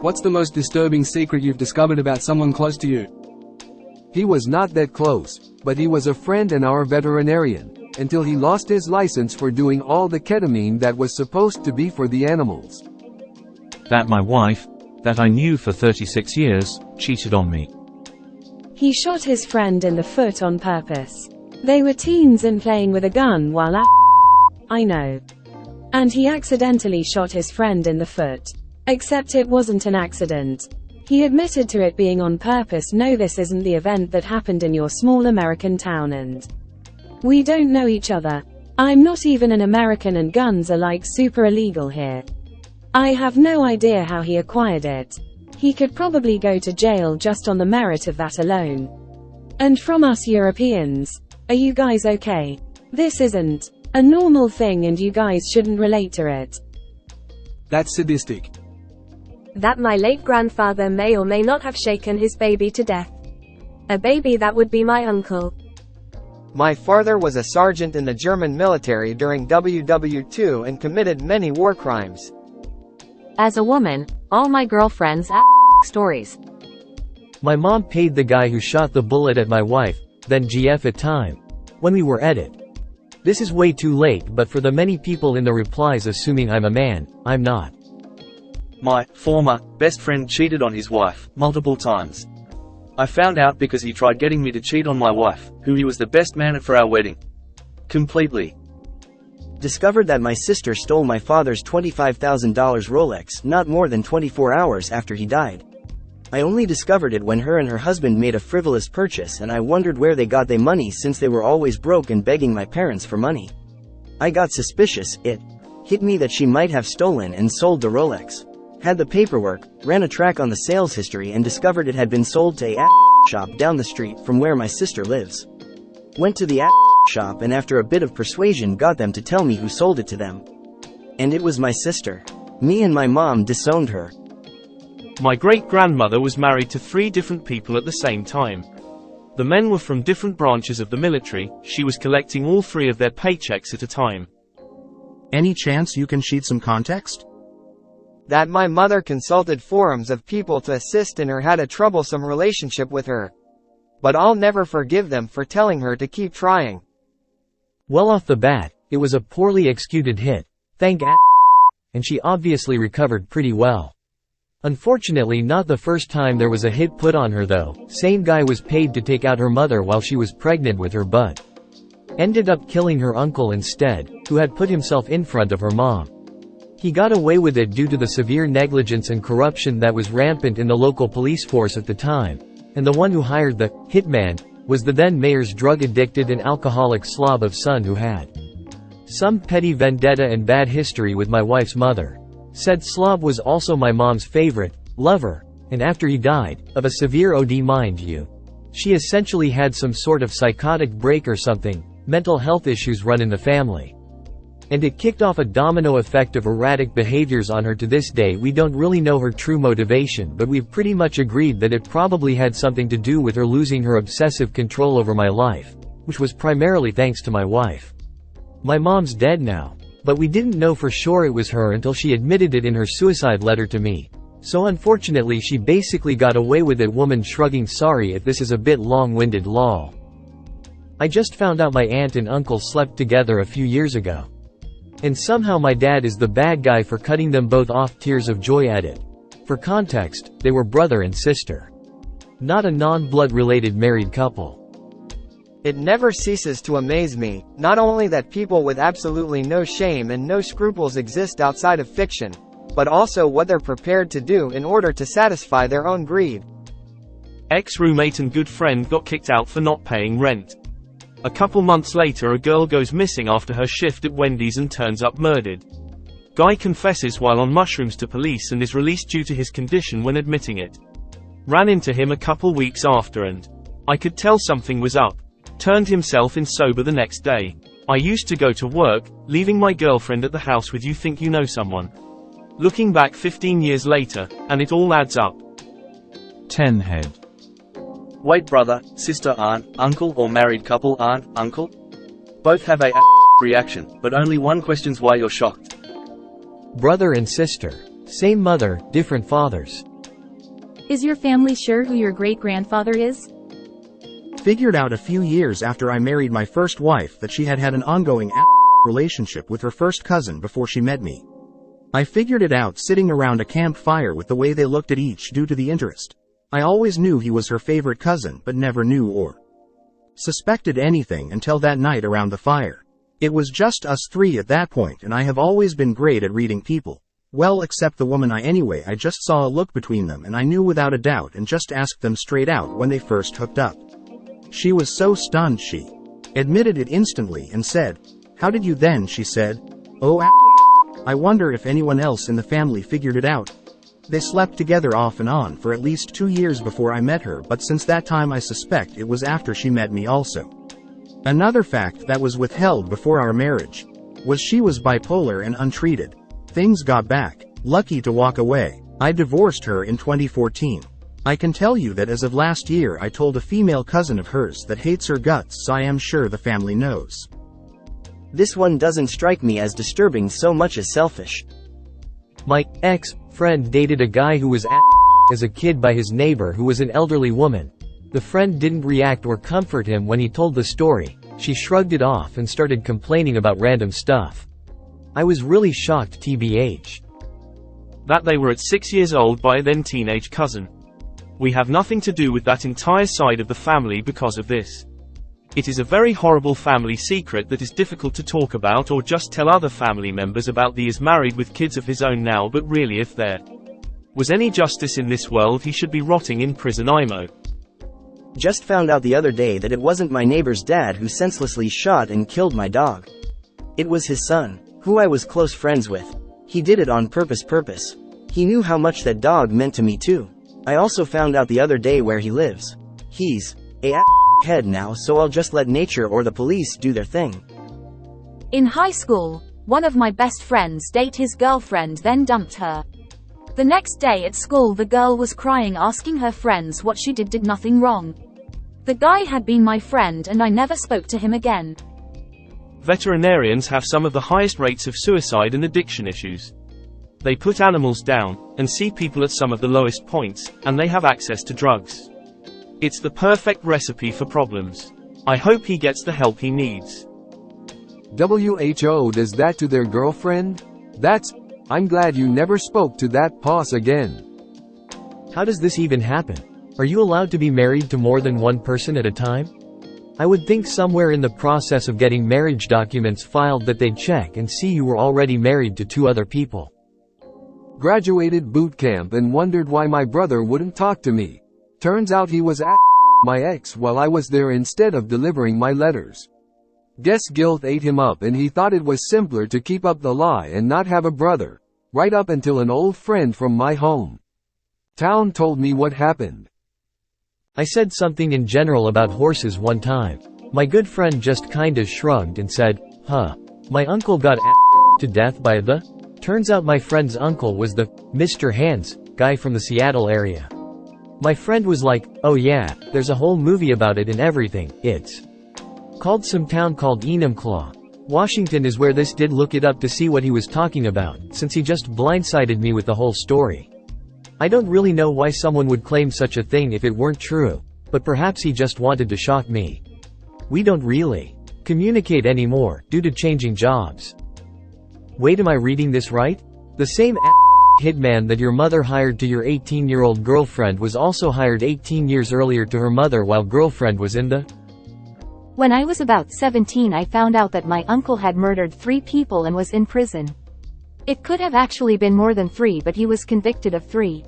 What's the most disturbing secret you've discovered about someone close to you? He was not that close, but he was a friend and our veterinarian, until he lost his license for doing all the ketamine that was supposed to be for the animals. That my wife, that I knew for 36 years, cheated on me. He shot his friend in the foot on purpose. They were teens and playing with a gun while I know. And he accidentally shot his friend in the foot. Except it wasn't an accident. He admitted to it being on purpose. No, this isn't the event that happened in your small American town, and we don't know each other. I'm not even an American and guns are like super illegal here. I have no idea how he acquired it. He could probably go to jail just on the merit of that alone. And from us Europeans, are you guys okay? This isn't a normal thing and you guys shouldn't relate to it. That's sadistic. That my late grandfather may or may not have shaken his baby to death. A baby that would be my uncle. My father was a sergeant in the German military during WW2 and committed many war crimes. As a woman, all my girlfriends stories. My mom paid the guy who shot the bullet at my wife, then GF at time. When we were at it. This is way too late, but for the many people in the replies assuming I'm a man, I'm not. My former best friend cheated on his wife multiple times. I found out because he tried getting me to cheat on my wife, who he was the best man at for our wedding. Completely. Discovered that my sister stole my father's $25,000 Rolex not more than 24 hours after he died. I only discovered it when her and her husband made a frivolous purchase, and I wondered where they got their money since they were always broke and begging my parents for money. I got suspicious. It hit me that she might have stolen and sold the Rolex. Had the paperwork, ran a track on the sales history and discovered it had been sold to a shop down the street from where my sister lives. Went to the shop and after a bit of persuasion got them to tell me who sold it to them. And it was my sister. Me and my mom disowned her. My great-grandmother was married to 3 different people at the same time. The men were from different branches of the military. She was collecting all 3 of their paychecks at a time. Any chance you can sheet some context? That my mother consulted forums of people to assist in her had a troublesome relationship with her. But I'll never forgive them for telling her to keep trying. Well, off the bat, it was a poorly executed hit. Thank and she obviously recovered pretty well. Unfortunately not the first time there was a hit put on her though. Same guy was paid to take out her mother while she was pregnant with her but ended up killing her uncle instead, who had put himself in front of her mom. He got away with it due to the severe negligence and corruption that was rampant in the local police force at the time, and the one who hired the hitman was the then mayor's drug-addicted and alcoholic slob of son who had some petty vendetta and bad history with my wife's mother. Said slob was also my mom's favorite lover, and after he died, of a severe OD mind you. She essentially had some sort of psychotic break or something, mental health issues run in the family. And it kicked off a domino effect of erratic behaviors on her. To this day we don't really know her true motivation, but we've pretty much agreed that it probably had something to do with her losing her obsessive control over my life, which was primarily thanks to my wife. My mom's dead now, but we didn't know for sure it was her until she admitted it in her suicide letter to me. So unfortunately she basically got away with it. Woman shrugging. Sorry if this is a bit long-winded lol. I just found out my aunt and uncle slept together a few years ago. And somehow my dad is the bad guy for cutting them both off. Tears of joy. Edit. For context, they were brother and sister. Not a non-blood related married couple. It never ceases to amaze me, not only that people with absolutely no shame and no scruples exist outside of fiction, but also what they're prepared to do in order to satisfy their own greed. Ex-roommate and good friend got kicked out for not paying rent. A couple months later a girl goes missing after her shift at Wendy's and turns up murdered. Guy confesses while on mushrooms to police and is released due to his condition when admitting it. Ran into him a couple weeks after and I could tell something was up. Turned himself in sober the next day. I used to go to work, leaving my girlfriend at the house with you think you know someone. Looking back 15 years later, and it all adds up. 10 head. Wait, brother, sister, aunt, uncle or married couple, aunt, uncle? Both have a reaction, but only one questions why you're shocked. Brother and sister. Same mother, different fathers. Is your family sure who your great-grandfather is? Figured out a few years after I married my first wife that she had had an ongoing relationship with her first cousin before she met me. I figured it out sitting around a campfire with the way they looked at each due to the interest. I always knew he was her favorite cousin but never knew or suspected anything until that night around the fire. It was just us three at that point, and I have always been great at reading people. Well, except the woman I just saw a look between them and I knew without a doubt and just asked them straight out when they first hooked up. She was so stunned she admitted it instantly and said, "How did you then?" She said, "Oh, I wonder if anyone else in the family figured it out." They slept together off and on for at least 2 years before I met her, but since that time I suspect it was after she met me also. Another fact that was withheld before our marriage was she was bipolar and untreated. Things got back lucky to walk away. I divorced her in 2014. I can tell you that as of last year I told a female cousin of hers that hates her guts, so I am sure the family knows. This one doesn't strike me as disturbing so much as selfish. My ex-friend dated a guy who was as a kid by his neighbor who was an elderly woman. The friend didn't react or comfort him when he told the story. She shrugged it off and started complaining about random stuff. I was really shocked, tbh. That they were at 6 years old by a then teenage cousin. We have nothing to do with that entire side of the family because of this. It is a very horrible family secret that is difficult to talk about or just tell other family members about. He is married with kids of his own now, but really if there was any justice in this world he should be rotting in prison. IMO. Just found out the other day that it wasn't my neighbor's dad who senselessly shot and killed my dog. It was his son, who I was close friends with. He did it on purpose. He knew how much that dog meant to me too. I also found out the other day where he lives. He's a head now, so I'll just let nature or the police do their thing. In high school, one of my best friends dated his girlfriend, then dumped her. The next day at school the girl was crying, asking her friends what she did nothing wrong. The guy had been my friend and I never spoke to him again. Veterinarians have some of the highest rates of suicide and addiction issues. They put animals down, and see people at some of the lowest points, and they have access to drugs. It's the perfect recipe for problems. I hope he gets the help he needs. WHO does that to their girlfriend? I'm glad you never spoke to that boss again. How does this even happen? Are you allowed to be married to more than one person at a time? I would think somewhere in the process of getting marriage documents filed that they'd check and see you were already married to 2 other people. Graduated boot camp and wondered why my brother wouldn't talk to me. Turns out he was my ex while I was there instead of delivering my letters. Guess guilt ate him up and he thought it was simpler to keep up the lie and not have a brother, right up until an old friend from my home town told me what happened. I said something in general about horses one time. My good friend just kinda shrugged and said, "Huh. My uncle got to death by the..." Turns out my friend's uncle was the Mr. Hands guy from the Seattle area. My friend was like, "Oh yeah, there's a whole movie about it and everything. It's called some town called Enumclaw, Washington is where this did. Look it up to see what he was talking about, since he just blindsided me with the whole story. I don't really know why someone would claim such a thing if it weren't true, but perhaps he just wanted to shock me. We don't really communicate anymore, due to changing jobs." Wait, am I reading this right? The same hitman that your mother hired to your 18-year-old girlfriend was also hired 18 years earlier to her mother while girlfriend was in the... When I was about 17 I found out that my uncle had murdered 3 people and was in prison. It could have actually been more than 3, but he was convicted of 3.